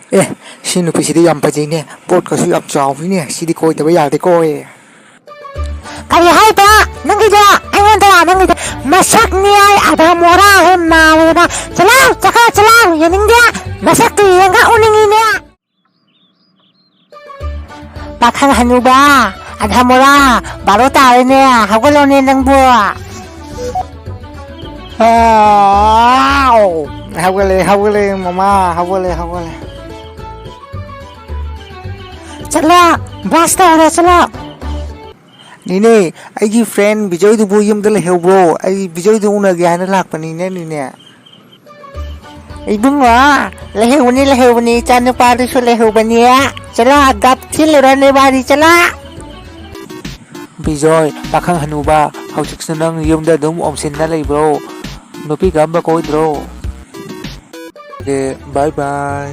Eh, si nupisi yam pajine, pot kasu yam chawee sidi koi tabe yade koi. Kaya hai ba, nangida, ayanda, nangida, masak ni ay ada mora hemma na, chala, chala, yaning dia, masak tu yang ka uning ini. Bakang hanu ba, ada mora, baru tahu ni, aku lo ni nang buah. Hawale, mama, hawale. Chala, basta ora chala. Nine, aigi friend Bijoy du bu yum dal hebro, ai Bijoy du una gyana lak pani ne nine. Ibung wa, lehuni, canu pari su lehubani ya. Chala, gap til rane bari chala. Bijoy, bakang hanuba, hausik senang yum da dum omsin na bro. Nupi gamba koi dro. Okay, bye.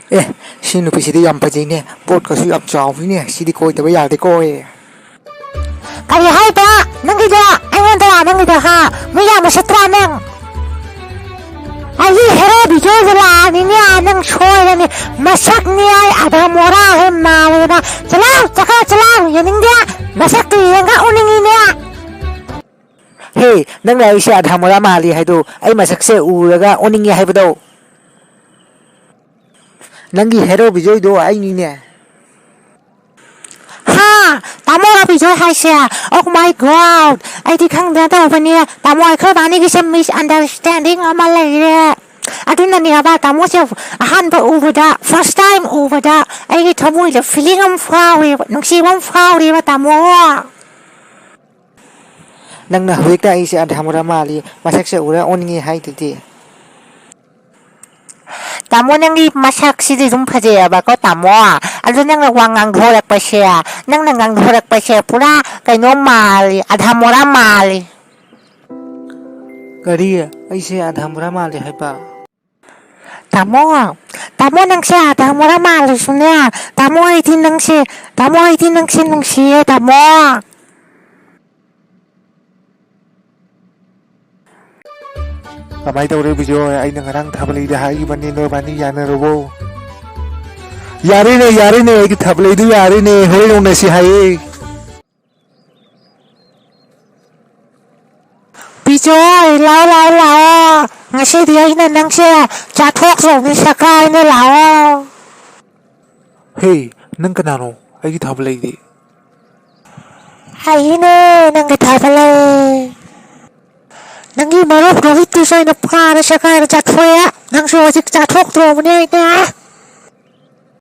Eh, si nupi sidi yam pajine, pot kasu yam chawee sidi koi tabe yade koi. Kaya hai ba, nangida, ayanda, nangida ha, miya masatra nang. Ayi hero bijoy zala, niya nang choy ni, masak ni ay ada mora hemma na, chala, yaning dia, masak tu yang ka uning ini. Hey, nang na isa adhamura mali hai do, ay masak se uraga oning ya hai bado. Nangi hero Bijoy do ay nine. Ha, tamo bijoy hai siya. Oh my god, ay di kang dada pa niya, tamo ay bani kasi misunderstanding amalay niya. Adun na niya ba, tamo siya ahan ba over da, first time over da, ay tamo ila feeling ang flowery, nung siwang flowery ba tamo. Nang na huwag na isa adhamura mali, masak se ura oning ya hai titi. Tamo nang masak si rum paje ba ko tamo. Ano nang wangang dhorak pa siya, nang nangang dhorak pa siya pura kay no mali, adhamura mali. Kari ay isa adhamura mali hai pa. Tamo nang siya, adhamura mali sunya. Tamo ay tinang siya, nang siya, tamo. Kamay daw rin Bijoy, ay nangarang tabalay da hai bani no bani yana robo. Yari ne, ay tabalay do yari ne, hoy nung nasi hai. Bijoy, lao. Ngasi di ay na nang siya, chatok sa bisakay na lao. Hey, nang kanano, ay tabalay di. Ay ne, nang kitabalay. Nangi marok rohit tu say na para sa kaya chatok ya, nang suwasik chatok tro mo niya ita.